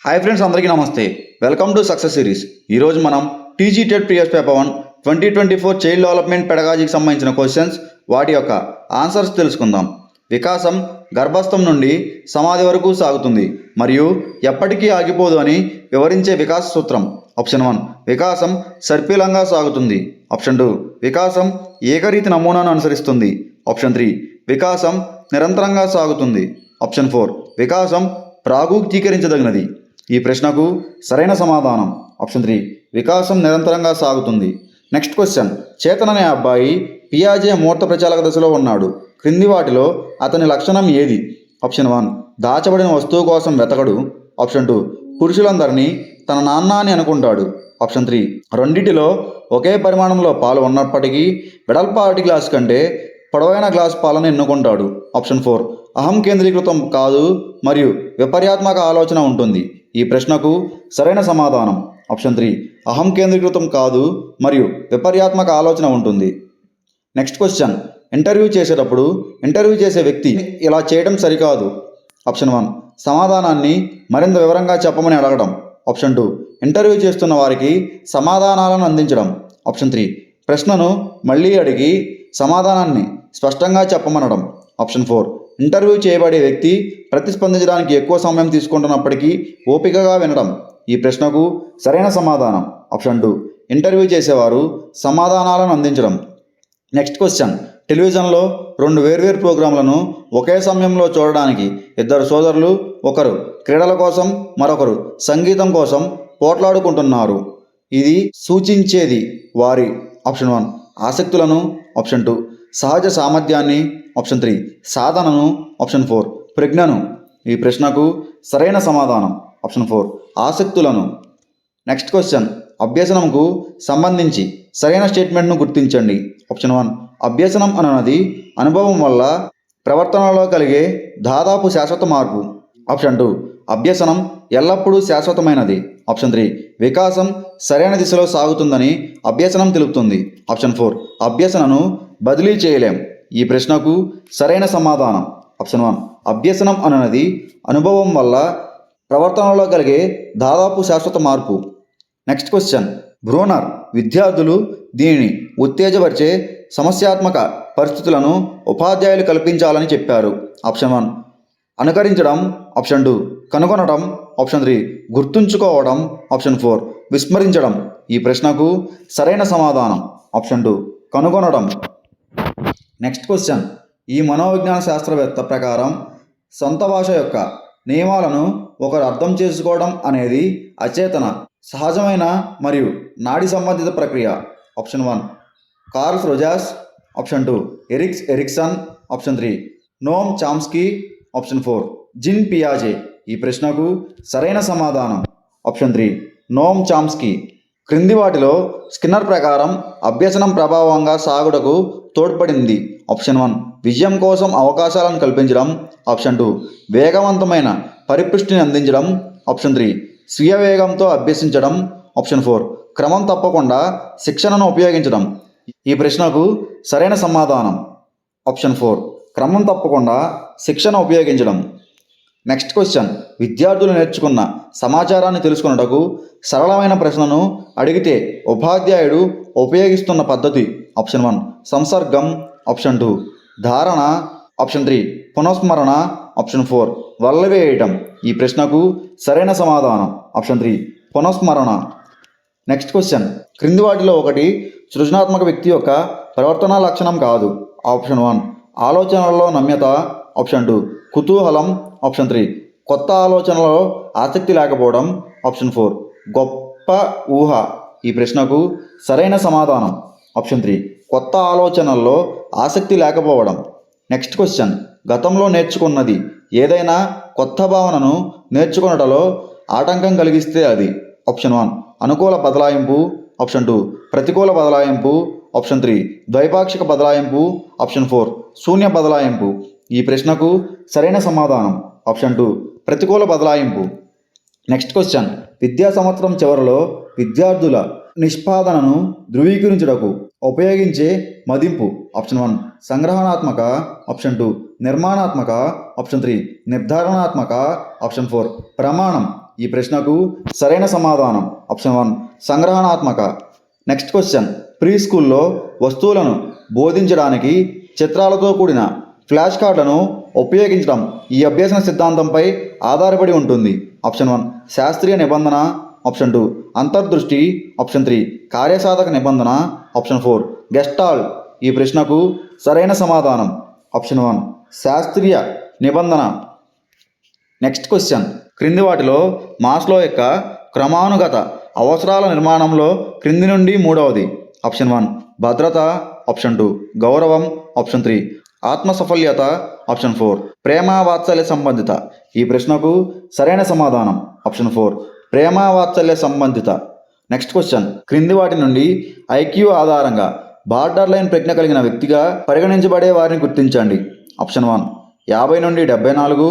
Hi friends, అందరికీ నమస్తే. Welcome to success series. ఈరోజు మనం TG TET previous paper 1 2024 child development పెడగాజీకి సంబంధించిన క్వశ్చన్స్, వాటి యొక్క ఆన్సర్స్ తెలుసుకుందాం. వికాసం గర్భస్థం నుండి సమాధి వరకు సాగుతుంది మరియు ఎప్పటికీ ఆగిపోదు అని వివరించే వికాస సూత్రం. ఆప్షన్ 1 వికాసం సర్పిలంగా సాగుతుంది. ఆప్షన్ 2 వికాసం ఏకరీతి నమూనాను అనుసరిస్తుంది. ఆప్షన్ 3 వికాసం నిరంతరంగా సాగుతుంది. ఆప్షన్ 4 వికాసం ప్రాగూక్తీకరించదగినది. ఈ ప్రశ్నకు సరైన సమాధానం ఆప్షన్ 3 వికాసం నిరంతరంగా సాగుతుంది. Next question. చేతన్ అనే అబ్బాయి పియాజే మూర్త ప్రచాలక దశలో ఉన్నాడు. క్రింది వాటిలో అతని లక్షణం ఏది? ఆప్షన్ 1 దాచబడిన వస్తువు కోసం వెతకడు. ఆప్షన్ 2 పురుషులందరినీ తన నాన్న అని అనుకుంటాడు. ఆప్షన్ 3 రెండిటిలో ఒకే పరిమాణంలో పాలు ఉన్నప్పటికీ వెడల్పాటి గ్లాస్ కంటే పొడవైన గ్లాస్ పాలను ఎన్నుకుంటాడు. ఆప్షన్ 4 అహం కేంద్రీకృతం కాదు మరియు విపర్యాత్మక ఆలోచన ఉంటుంది. ఈ ప్రశ్నకు సరైన సమాధానం ఆప్షన్ 3 అహం కేంద్రీకృతం కాదు మరియు విపర్యాత్మక ఆలోచన ఉంటుంది. Next question. ఇంటర్వ్యూ చేసేటప్పుడు ఇంటర్వ్యూ చేసే వ్యక్తి ఇలా చేయడం సరికాదు. ఆప్షన్ 1 సమాధానాన్ని మరింత వివరంగా చెప్పమని అడగడం. ఆప్షన్ 2 ఇంటర్వ్యూ చేస్తున్న వారికి సమాధానాలను అందించడం. ఆప్షన్ 3 ప్రశ్నను మళ్ళీ అడిగి సమాధానాన్ని స్పష్టంగా చెప్పమనడం. ఆప్షన్ 4 ఇంటర్వ్యూ చేయబడే వ్యక్తి ప్రతిస్పందించడానికి ఎక్కువ సమయం తీసుకుంటున్నప్పటికీ ఓపికగా వినడం. ఈ ప్రశ్నకు సరైన సమాధానం ఆప్షన్ 2 ఇంటర్వ్యూ చేసేవారు సమాధానాలను అందించడం. Next question. టెలివిజన్లో 2 వేర్వేరు ప్రోగ్రాంలను ఒకే సమయంలో చూడడానికి ఇద్దరు సోదరులు, ఒకరు క్రీడల కోసం మరొకరు సంగీతం కోసం పోట్లాడుకుంటున్నారు. ఇది సూచించేది వారి ఆప్షన్ 1 ఆసక్తులను, ఆప్షన్ 2 సహజ సామర్థ్యాన్ని, ఆప్షన్ 3 సాధనను, ఆప్షన్ 4 ప్రజ్ఞను. ఈ ప్రశ్నకు సరైన సమాధానం ఆప్షన్ 4 ఆసక్తులను. Next question. అభ్యసనంకు సంబంధించి సరైన స్టేట్మెంట్ను గుర్తించండి. ఆప్షన్ 1 అభ్యసనం అన్నది అనుభవం వల్ల ప్రవర్తనలో కలిగే దాదాపు శాశ్వత మార్పు. ఆప్షన్ 2 అభ్యసనం ఎల్లప్పుడూ శాశ్వతమైనది. ఆప్షన్ 3 వికాసం సరైన దిశలో సాగుతుందని అభ్యసనం తెలుపుతుంది. ఆప్షన్ 4 అభ్యసనను బదిలీ చేయలేం. ఈ ప్రశ్నకు సరైన సమాధానం ఆప్షన్ 1 అభ్యసనం అన్నది అనుభవం వల్ల ప్రవర్తనలో కలిగే దాదాపు శాశ్వత మార్పు. Next question. బ్రూనర్ విద్యార్థులు దీనిని ఉత్తేజపరిచే సమస్యాత్మక పరిస్థితులను ఉపాధ్యాయులు కల్పించాలని చెప్పారు. ఆప్షన్ 1 అనుకరించడం, ఆప్షన్ 2 కనుగొనడం, ఆప్షన్ 3 గుర్తుంచుకోవడం, ఆప్షన్ 4 విస్మరించడం. ఈ ప్రశ్నకు సరైన సమాధానం ఆప్షన్ 2 కనుగొనడం. Next question. ఈ మనోవిజ్ఞాన శాస్త్రవేత్త ప్రకారం సొంత భాష యొక్క నియమాలను ఒకరు అర్థం చేసుకోవడం అనేది అచేతన, సహజమైన మరియు నాడి సంబంధిత ప్రక్రియ. Option 1 Carl Rogers, option 2 Erikson, option 3 Noam Chomsky, option 4 Jean పియాజే. ఈ ప్రశ్నకు సరైన సమాధానం ఆప్షన్ 3 నోమ్ చామ్స్కీ. క్రింది వాటిలో స్కిన్నర్ ప్రకారం అభ్యసనం ప్రభావంగా సాగుటకు తోడ్పడింది. ఆప్షన్ 1 విజయం కోసం అవకాశాలను కల్పించడం, ఆప్షన్ 2 వేగవంతమైన పరిపుష్టిని అందించడం, ఆప్షన్ 3 స్వీయ వేగంతో అభ్యసించడం, ఆప్షన్ 4 క్రమం తప్పకుండా శిక్షణను ఉపయోగించడం. ఈ ప్రశ్నకు సరైన సమాధానం ఆప్షన్ 4 క్రమం తప్పకుండా శిక్షణ ఉపయోగించడం. Next question. విద్యార్థులు నేర్చుకున్న సమాచారాన్ని తెలుసుకున్నటకు సరళమైన ప్రశ్నను అడిగితే ఉపాధ్యాయుడు ఉపయోగిస్తున్న పద్ధతి. ఆప్షన్ 1 సంసర్గం, ఆప్షన్ 2 ధారణ, ఆప్షన్ 3 పునఃస్మరణ, ఆప్షన్ 4 వల్లవేయటం. ఈ ప్రశ్నకు సరైన సమాధానం ఆప్షన్ 3 పునఃస్మరణ. Next question. క్రింది వాటిలో ఒకటి సృజనాత్మక వ్యక్తి యొక్క ప్రవర్తనా లక్షణం కాదు. ఆప్షన్ 1 ఆలోచనలలో నమ్యత, ఆప్షన్ 2 కుతూహలం, ఆప్షన్ 3 కొత్త ఆలోచనలలో ఆసక్తి లేకపోవడం, ఆప్షన్ 4 గొప్ప ఊహ. ఈ ప్రశ్నకు సరైన సమాధానం ఆప్షన్ 3 కొత్త ఆలోచనల్లో ఆసక్తి లేకపోవడం. Next question. గతంలో నేర్చుకున్నది ఏదైనా కొత్త భావనను నేర్చుకున్నటలో ఆటంకం కలిగిస్తే అది. ఆప్షన్ 1 అనుకూల బదలాయింపు, ఆప్షన్ 2 ప్రతికూల బదలాయింపు, ఆప్షన్ 3 ద్వైపాక్షిక బదలాయింపు, ఆప్షన్ 4 శూన్య బదలాయింపు. ఈ ప్రశ్నకు సరైన సమాధానం ఆప్షన్ 2 ప్రతికూల బదలాయింపు. Next question. విద్యా సంవత్సరం చివరిలో విద్యార్థుల నిష్పాదనను ధృవీకరించుటకు ఉపయోగించే మదింపు. ఆప్షన్ 1 సంగ్రహణాత్మక, ఆప్షన్ 2 నిర్మాణాత్మక, ఆప్షన్ 3 నిర్ధారణాత్మక, ఆప్షన్ 4 ప్రమాణం. ఈ ప్రశ్నకు సరైన సమాధానం ఆప్షన్ 1 సంగ్రహణాత్మక. నెక్స్ట్ క్వశ్చన్, ప్రీ స్కూల్లో వస్తువులను బోధించడానికి చిత్రాలతో కూడిన ఫ్లాష్ కార్డులను ఉపయోగించడం ఈ అభ్యసన సిద్ధాంతంపై ఆధారపడి ఉంటుంది. ఆప్షన్ 1 శాస్త్రీయ నిబంధన, ఆప్షన్ 2 అంతర్దృష్టి, ఆప్షన్ 3 కార్యసాధక నిబంధన, ఆప్షన్ 4 గెస్టాల్ట్. ఈ ప్రశ్నకు సరైన సమాధానం ఆప్షన్ 1 శాస్త్రీయ నిబంధన. నెక్స్ట్ క్వశ్చన్, క్రింది వాటిలో మాస్లో యొక్క క్రమానుగత అవసరాల నిర్మాణంలో క్రింది నుండి మూడవది. ఆప్షన్ 1 భద్రత, ఆప్షన్ 2 గౌరవం, ఆప్షన్ 3 ఆత్మసఫల్యత, ఆప్షన్ 4 ప్రేమ వాత్సల్య సంబంధిత. ఈ ప్రశ్నకు సరైన సమాధానం ఆప్షన్ 4 ప్రేమ వాత్సల్య సంబంధిత. నెక్స్ట్ క్వశ్చన్, క్రింది వాటి నుండి ఐక్యూ ఆధారంగా బార్డర్ లైన్ ప్రజ్ఞ కలిగిన వ్యక్తిగా పరిగణించబడే వారిని గుర్తించండి. ఆప్షన్ 1 50 నుండి 74,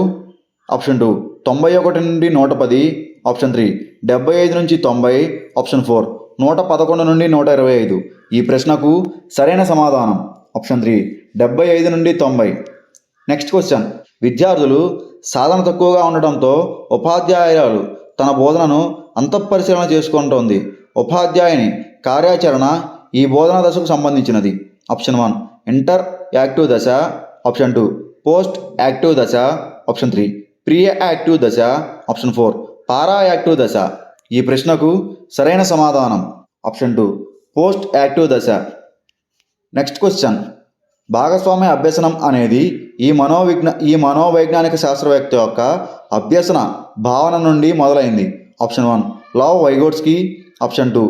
ఆప్షన్ 2 91 నుండి 110, ఆప్షన్ 3 75 నుంచి 90, ఆప్షన్ 4 111 నుండి 125. ఈ ప్రశ్నకు సరైన సమాధానం ఆప్షన్ 3 75 నుండి 90. నెక్స్ట్ క్వశ్చన్, విద్యార్థులు సాధన తక్కువగా ఉండడంతో ఉపాధ్యాయురాలు తన బోధనను అంతఃపరిశీలన చేసుకుంటోంది. ఉపాధ్యాయుని కార్యాచరణ ఈ బోధనా దశకు సంబంధించినది. ఆప్షన్ 1 ఇంటర్ యాక్టివ్ దశ, ఆప్షన్ 2 పోస్ట్ యాక్టివ్ దశ, ఆప్షన్ 3 ప్రీ యాక్టివ్ దశ, ఆప్షన్ 4 పారా యాక్టివ్ దశ. ఈ ప్రశ్నకు సరైన సమాధానం ఆప్షన్ 2 పోస్ట్ యాక్టివ్ దశ. నెక్స్ట్ క్వశ్చన్, భాగస్వామ్య అభ్యసనం అనేది ఈ మనోవైజ్ఞానిక శాస్త్రవేత్త యొక్క అభ్యసన భావన నుండి మొదలైంది. Option 1 Lev Vygotsky, option 2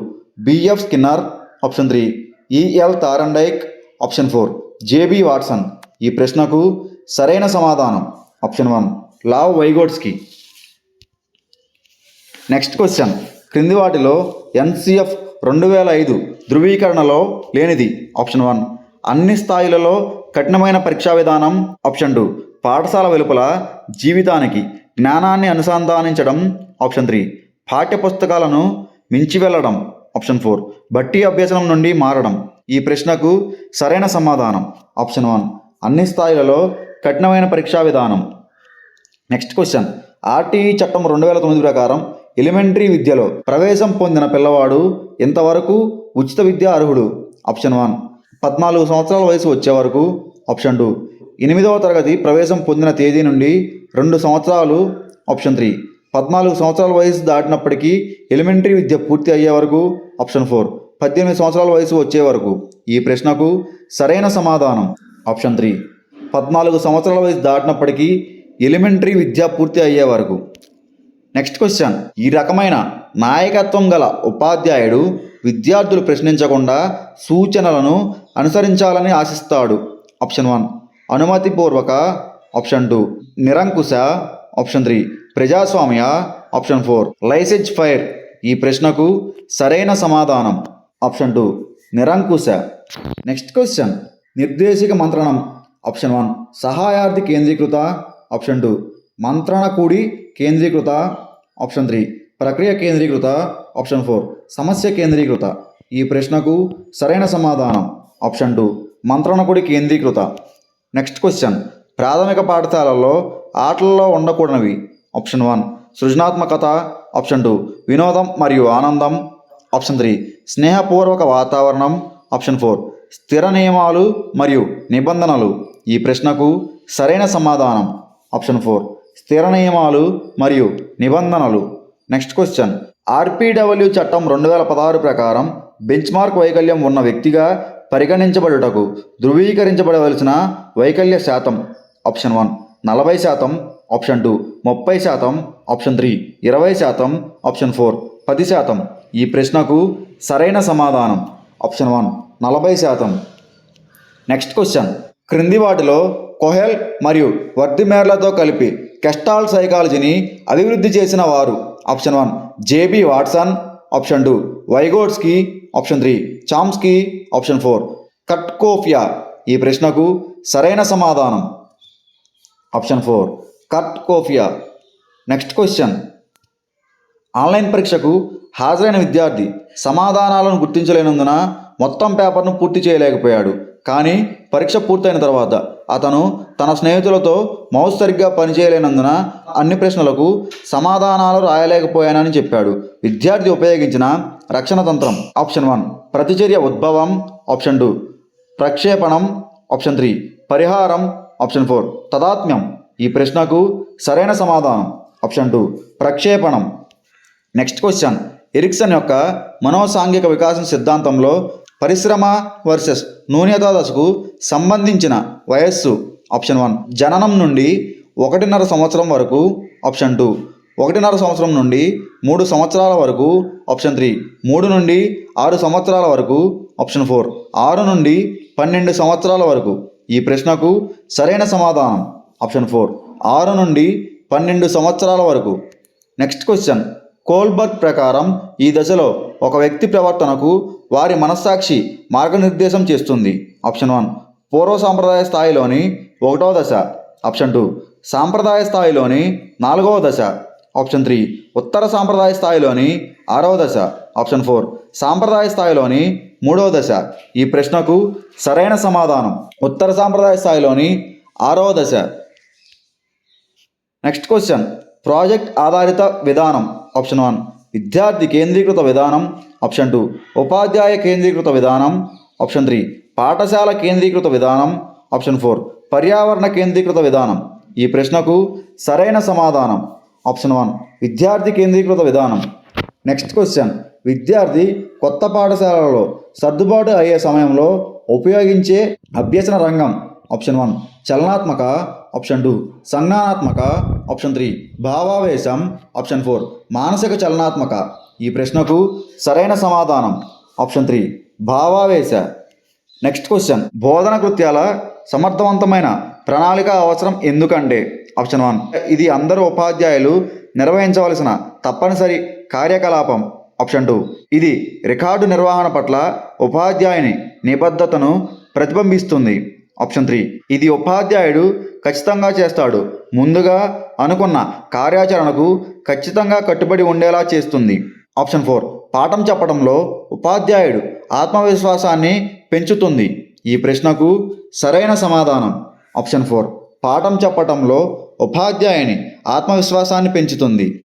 B F Skinner, option 3 E L Thorndike, option 4 J B Watson. ఈ ప్రశ్నకు సరైన సమాధానం option 1 Lev Vygotsky. Next question, క్రింది వాటిలో ఎన్సిఎఫ్ 2005 ధృవీకరణలో లేనిది. ఆప్షన్ 1 అన్ని స్థాయిలలో కఠినమైన పరీక్షా విధానం, ఆప్షన్ 2 పాఠశాల వెలుపల జీవితానికి జ్ఞానాన్ని అనుసంధానించడం, ఆప్షన్ 3 పాఠ్యపుస్తకాలను మించి వెళ్ళడం, ఆప్షన్ 4 బట్టి అభ్యసనం నుండి మారడం. ఈ ప్రశ్నకు సరైన సమాధానం ఆప్షన్ 1 అన్ని స్థాయిలలో కఠినమైన పరీక్షా విధానం. నెక్స్ట్ క్వశ్చన్, ఆర్టీఈ చట్టం 2009 ప్రకారం ఎలిమెంటరీ విద్యలో ప్రవేశం పొందిన పిల్లవాడు ఇంతవరకు ఉచిత విద్య అర్హుడు. ఆప్షన్ 1 14 సంవత్సరాల వయసు వచ్చే వరకు, ఆప్షన్ 2 8వ తరగతి ప్రవేశం పొందిన తేదీ నుండి 2 సంవత్సరాలు, ఆప్షన్ 3 14 సంవత్సరాల వయసు దాటినప్పటికీ ఎలిమెంటరీ విద్య పూర్తి అయ్యే వరకు, ఆప్షన్ 4 18 సంవత్సరాల వయసు వచ్చే వరకు. ఈ ప్రశ్నకు సరైన సమాధానం ఆప్షన్ 3 14 సంవత్సరాల వయసు దాటినప్పటికీ ఎలిమెంటరీ విద్య పూర్తి అయ్యే వరకు. నెక్స్ట్ క్వశ్చన్, ఈ రకమైన నాయకత్వం గల ఉపాధ్యాయుడు విద్యార్థులు ప్రశ్నించకుండా సూచనలను అనుసరించాలని ఆశిస్తాడు. ఆప్షన్ 1 అనుమతిపూర్వక, ఆప్షన్ 2 నిరంకుశ, ఆప్షన్ 3 ప్రజాస్వామ్య, ఆప్షన్ 4 లైసెన్స్ ఫైర్. ఈ ప్రశ్నకు సరైన సమాధానం ఆప్షన్ 2 నిరంకుశ. నెక్స్ట్ క్వశ్చన్, నిర్దేశిక మంత్రణం. ఆప్షన్ 1 సహాయార్థి కేంద్రీకృత, ఆప్షన్ 2 మంత్రణ కూడి కేంద్రీకృత, ఆప్షన్ 3 ప్రక్రియ కేంద్రీకృత, ఆప్షన్ 4 సమస్య కేంద్రీకృత. ఈ ప్రశ్నకు సరైన సమాధానం ఆప్షన్ 2 మంత్రణ కూడి కేంద్రీకృత. నెక్స్ట్ క్వశ్చన్, ప్రాథమిక పాఠశాలల్లో ఆటలలో ఉండకూడనివి. ఆప్షన్ 1 సృజనాత్మకత, ఆప్షన్ 2 వినోదం మరియు ఆనందం, ఆప్షన్ 3 స్నేహపూర్వక వాతావరణం, ఆప్షన్ 4 స్థిర నియమాలు మరియు నిబంధనలు. ఈ ప్రశ్నకు సరైన సమాధానం ఆప్షన్ 4 స్థిర నియమాలు మరియు నిబంధనలు. నెక్స్ట్ క్వశ్చన్, ఆర్పిడబ్ల్యూ చట్టం 2016 ప్రకారం బెంచ్ మార్క్ వైకల్యం ఉన్న వ్యక్తిగా పరిగణించబడుటకు ధృవీకరించబడవలసిన వైకల్య శాతం. Option 1 40%, option 2 30%, option 3 20%, option 4 10%. ఈ ప్రశ్నకు సరైన సమాధానం ఆప్షన్ 1 40%. నెక్స్ట్ క్వశ్చన్, క్రింది వాటిలో కొహెల్ మరియు వర్దిమేర్లతో కలిపి గెస్టాల్ట్ సైకాలజీని అభివృద్ధి చేసిన వారు. Option 1 J B Watson, option 2 Vygotsky, option 3 Chomsky, option 4 కట్కోఫియా. ఈ ప్రశ్నకు సరైన సమాధానం ఆప్షన్ 4 కట్కోఫియా. నెక్స్ట్ క్వశ్చన్, ఆన్లైన్ పరీక్షకు హాజరైన విద్యార్థి సమాధానాలను గుర్తించలేనందున మొత్తం పేపర్ను పూర్తి చేయలేకపోయాడు. కానీ పరీక్ష పూర్తయిన తర్వాత అతను తన స్నేహితులతో మౌస్ సరిగ్గా పనిచేయలేనందున అన్ని ప్రశ్నలకు సమాధానాలు రాయలేకపోయానని చెప్పాడు. విద్యార్థి ఉపయోగించిన రక్షణ తంత్రం. ఆప్షన్ 1 ప్రతిచర్య ఉద్భవం. ఆప్షన్ 2 ప్రక్షేపణం. ఆప్షన్ 3 పరిహారం. ఆప్షన్ 4 తదాత్మ్యం. ఈ ప్రశ్నకు సరైన సమాధానం ఆప్షన్ 2 ప్రక్షేపణం. Next question. ఎరిక్సన్ యొక్క మనోసాంఘిక వికాసం సిద్ధాంతంలో పరిశ్రమ వర్సెస్ న్యూనతా దశకు సంబంధించిన వయస్సు. ఆప్షన్ 1 జననం నుండి 1.5 సంవత్సరం వరకు. ఆప్షన్ 2 1.5 సంవత్సరం నుండి 3 సంవత్సరాల వరకు. ఆప్షన్ 3 3 నుండి 6 సంవత్సరాల వరకు. ఆప్షన్ 4 6 నుండి 12 సంవత్సరాల వరకు. ఈ ప్రశ్నకు సరైన సమాధానం ఆప్షన్ 4 6 నుండి 12 సంవత్సరాల వరకు. Next question. కోల్బర్గ్ ప్రకారం ఈ దశలో ఒక వ్యక్తి ప్రవర్తనకు వారి మనస్సాక్షి మార్గనిర్దేశం చేస్తుంది. ఆప్షన్ 1 పూర్వ సాంప్రదాయ స్థాయిలోని 1వ దశ. ఆప్షన్ 2 సాంప్రదాయ స్థాయిలోని 4వ దశ. ఆప్షన్ 3 ఉత్తర సాంప్రదాయ స్థాయిలోని 6వ దశ. ఆప్షన్ 4 సాంప్రదాయ స్థాయిలోని 3వ దశ. ఈ ప్రశ్నకు సరైన సమాధానం ఉత్తర సాంప్రదాయ స్థాయిలోని 6వ దశ. Next question. ప్రాజెక్ట్ ఆధారిత విధానం. ఆప్షన్ 1 విద్యార్థి కేంద్రీకృత విధానం. ఆప్షన్ 2 ఉపాధ్యాయ కేంద్రీకృత విధానం. ఆప్షన్ 3 పాఠశాల కేంద్రీకృత విధానం. ఆప్షన్ 4 పర్యావరణ కేంద్రీకృత విధానం. ఈ ప్రశ్నకు సరైన సమాధానం ఆప్షన్ 1 విద్యార్థి కేంద్రీకృత విధానం. Next question. విద్యార్థి కొత్త పాఠశాలలో సర్దుబాటు అయ్యే సమయంలో ఉపయోగించే అభ్యసన రంగం. ఆప్షన్ 1 చలనాత్మక. ఆప్షన్ 2 సంజ్ఞానాత్మక. ఆప్షన్ 3 భావావేశం. ఆప్షన్ 4 మానసిక చలనాత్మక. ఈ ప్రశ్నకు సరైన సమాధానం ఆప్షన్ 3 భావావేశ. Next question. బోధన కృత్యాల సమర్థవంతమైన ప్రణాళిక అవసరం ఎందుకంటే. ఆప్షన్ 1 ఇది అందరూ ఉపాధ్యాయులు నిర్వహించవలసిన తప్పనిసరి కార్యకలాపం. ఆప్షన్ 2 ఇది రికార్డు నిర్వహణ పట్ల ఉపాధ్యాయుని నిబద్ధతను ప్రతిబింబిస్తుంది. ఆప్షన్ 3 ఇది ఉపాధ్యాయుడు ఖచ్చితంగా చేస్తాడు, ముందుగా అనుకున్న కార్యాచరణకు ఖచ్చితంగా కట్టుబడి ఉండేలా చేస్తుంది. ఆప్షన్ 4 పాఠం చెప్పడంలో ఉపాధ్యాయుడు ఆత్మవిశ్వాసాన్ని పెంచుతుంది. ఈ ప్రశ్నకు సరైన సమాధానం ఆప్షన్ 4 పాఠం చెప్పడంలో ఉపాధ్యాయుని ఆత్మవిశ్వాసాన్ని పెంచుతుంది.